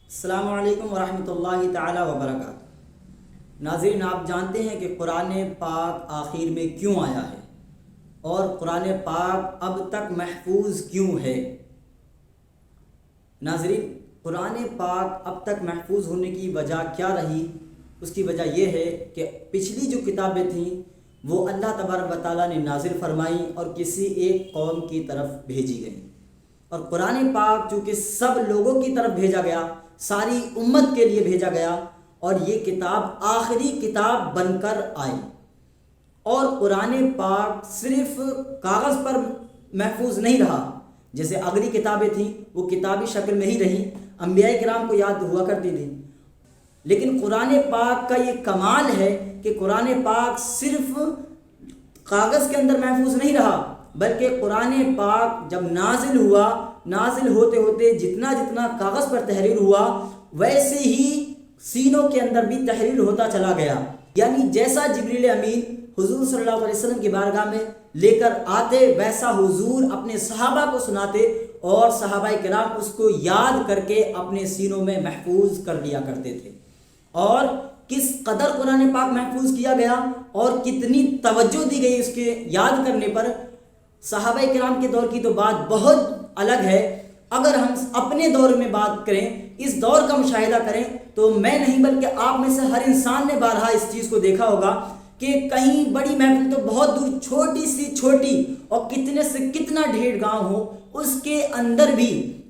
السلام علیکم ورحمۃ اللہ تعالی وبرکاتہ۔ ناظرین، آپ جانتے ہیں کہ قرآن پاک آخر میں کیوں آیا ہے اور قرآن پاک اب تک محفوظ کیوں ہے؟ ناظرین، قرآن پاک اب تک محفوظ ہونے کی وجہ کیا رہی؟ اس کی وجہ یہ ہے کہ پچھلی جو کتابیں تھیں وہ اللہ تبارک و تعالیٰ نے نازل فرمائیں اور کسی ایک قوم کی طرف بھیجی گئیں، اور قرآن پاک چونکہ سب لوگوں کی طرف بھیجا گیا، ساری امت کے لیے بھیجا گیا، اور یہ کتاب آخری کتاب بن کر آئی۔ اور قرآن پاک صرف کاغذ پر محفوظ نہیں رہا، جیسے اگلی کتابیں تھیں وہ کتابی شکل میں ہی رہیں، انبیاء کرام کو یاد ہوا کرتی تھیں، لیکن قرآن پاک کا یہ کمال ہے کہ قرآن پاک صرف کاغذ کے اندر محفوظ نہیں رہا، بلکہ قرآن پاک جب نازل ہوا، نازل ہوتے ہوتے جتنا جتنا کاغذ پر تحریر ہوا ویسے ہی سینوں کے اندر بھی تحریر ہوتا چلا گیا۔ یعنی جیسا جبریل امین حضور صلی اللہ علیہ وسلم کی بارگاہ میں لے کر آتے، ویسا حضور اپنے صحابہ کو سناتے اور صحابہ کرام اس کو یاد کر کے اپنے سینوں میں محفوظ کر لیا کرتے تھے۔ اور کس قدر قرآن پاک محفوظ کیا گیا اور کتنی توجہ دی گئی اس کے یاد کرنے پر، صحابہ کرام کے دور کی تو بات بہت الگ ہے۔ اگر ہم اپنے دور میں بات کریں، اس دور کا مشاہدہ کریں، تو میں نہیں بلکہ آپ میں سے ہر انسان نے بارہا اس چیز کو دیکھا ہوگا کہ کہیں بڑی محفل تو بہت دور، چھوٹی سی چھوٹی اور کتنے سے کتنا ڈھیر گاؤں ہو، اس کے اندر بھی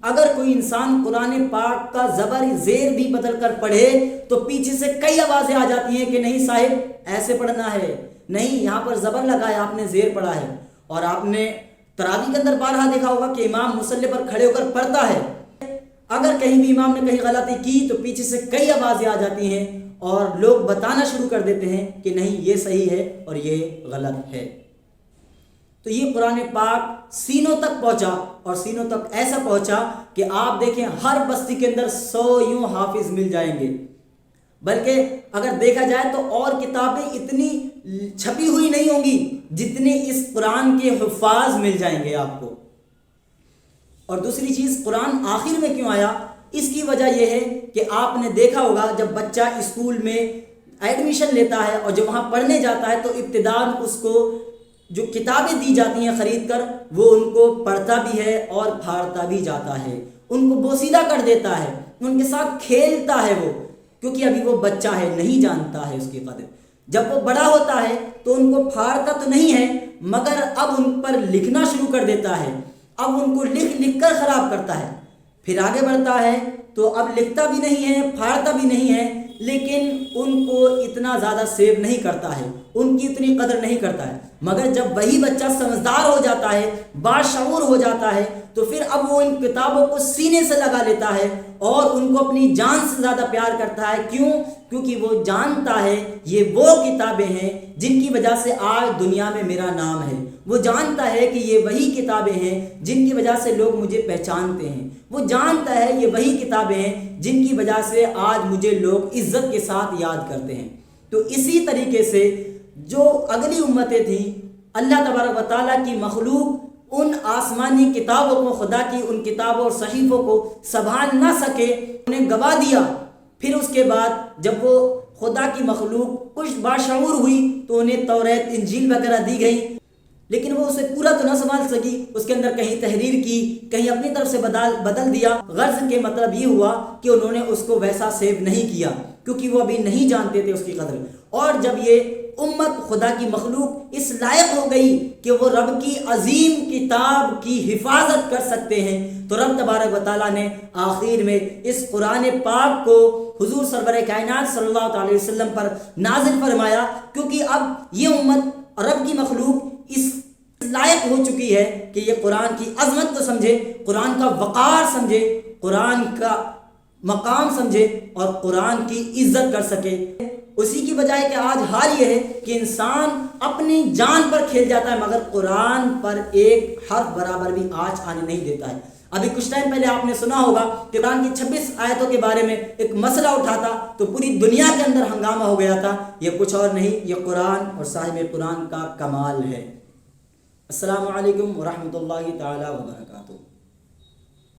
اگر کوئی انسان قرآن پاک کا زبر زیر بھی بدل کر پڑھے تو پیچھے سے کئی آوازیں آ جاتی ہیں کہ نہیں صاحب ایسے پڑھنا ہے، نہیں یہاں پر زبر لگا ہے، آپ نے زیر پڑھا ہے۔ اور آپ نے تراویح کے اندر بارہا دیکھا ہوگا کہ امام مصلی پر کھڑے ہو کر پڑھتا ہے، اگر کہیں بھی امام نے کہیں غلطی کی تو پیچھے سے کئی آوازیں آ جاتی ہیں اور لوگ بتانا شروع کر دیتے ہیں کہ نہیں یہ صحیح ہے اور یہ غلط ہے۔ تو یہ قرآن پاک سینوں تک پہنچا، اور سینوں تک ایسا پہنچا کہ آپ دیکھیں ہر بستی کے اندر 100 یوں حافظ مل جائیں گے، بلکہ اگر دیکھا جائے تو اور کتابیں اتنی چھپی ہوئی نہیں ہوں گی جتنے اس قرآن کے حفاظ مل جائیں گے آپ کو۔ اور دوسری چیز، قرآن آخر میں کیوں آیا؟ اس کی وجہ یہ ہے کہ آپ نے دیکھا ہوگا جب بچہ اسکول میں ایڈمیشن لیتا ہے اور جب وہاں پڑھنے جاتا ہے تو ابتداءً اس کو جو کتابیں دی جاتی ہیں خرید کر، وہ ان کو پڑھتا بھی ہے اور پھاڑتا بھی جاتا ہے، ان کو بوسیدہ کر دیتا ہے، ان کے ساتھ کھیلتا ہے وہ، کیونکہ ابھی وہ بچہ ہے، نہیں جانتا ہے اس کی قدر۔ جب وہ بڑا ہوتا ہے تو ان کو پھاڑتا تو نہیں ہے، مگر اب ان پر لکھنا شروع کر دیتا ہے، اب ان کو لکھ لکھ کر خراب کرتا ہے۔ پھر آگے بڑھتا ہے تو اب لکھتا بھی نہیں ہے، پھاڑتا بھی نہیں ہے، لیکن ان کو اتنا زیادہ سیو نہیں کرتا ہے، ان کی اتنی قدر نہیں کرتا ہے۔ مگر جب وہی بچہ سمجھدار ہو جاتا ہے، باشعور ہو جاتا ہے، تو پھر اب وہ ان کتابوں کو سینے سے لگا لیتا ہے اور ان کو اپنی جان سے زیادہ پیار کرتا ہے۔ کیوں؟ کیونکہ وہ جانتا ہے یہ وہ کتابیں ہیں جن کی وجہ سے آج دنیا میں میرا نام ہے، وہ جانتا ہے کہ یہ وہی کتابیں ہیں جن کی وجہ سے لوگ مجھے پہچانتے ہیں، وہ جانتا ہے یہ وہی کتابیں ہیں جن کی وجہ سے آج مجھے لوگ عزت کے ساتھ یاد کرتے ہیں۔ تو اسی طریقے سے جو اگلی امتیں تھیں، اللہ تبارک و تعالیٰ کی مخلوق ان آسمانی کتابوں کو، خدا کی ان کتابوں اور صحیفوں کو سنبھال نہ سکے، انہیں گوا دیا۔ پھر اس کے بعد جب وہ خدا کی مخلوق کچھ باشعور ہوئی تو انہیں توریت، انجیل وغیرہ دی گئی، لیکن وہ اسے پورا تو نہ سنبھال سکی، اس کے اندر کہیں تحریر کی، کہیں اپنی طرف سے بدل دیا۔ غرض کے مطلب یہ ہوا کہ انہوں نے اس کو ویسا سیو نہیں کیا، کیونکہ وہ ابھی نہیں جانتے تھے اس کی قدر۔ اور جب یہ امت، خدا کی مخلوق اس لائق ہو گئی کہ وہ رب کی عظیم کتاب کی حفاظت کر سکتے ہیں، تو رب تبارک و تعالیٰ نے آخر میں اس قرآن پاک کو حضور سرور کائنات صلی اللہ علیہ وسلم پر نازل فرمایا، کیونکہ اب یہ امت، رب کی مخلوق اس لائق ہو چکی ہے کہ یہ قرآن کی عظمت کو سمجھے، قرآن کا وقار سمجھے، قرآن کا مقام سمجھے اور قرآن کی عزت کر سکے۔ اسی کی وجہ ہے کہ آج حال یہ ہے کہ انسان اپنی جان پر کھیل جاتا ہے، مگر قرآن پر ایک حرف برابر بھی آنچ آنے نہیں دیتا ہے۔ ابھی کچھ ٹائم پہلے آپ نے سنا ہوگا کہ قرآن کی 26 آیتوں کے بارے میں ایک مسئلہ اٹھا تھا تو پوری دنیا کے اندر ہنگامہ ہو گیا تھا۔ یہ کچھ اور نہیں، یہ قرآن اور صاحب قرآن کا کمال ہے۔ السلام علیکم ورحمۃ اللہ تعالی وبرکاتہ۔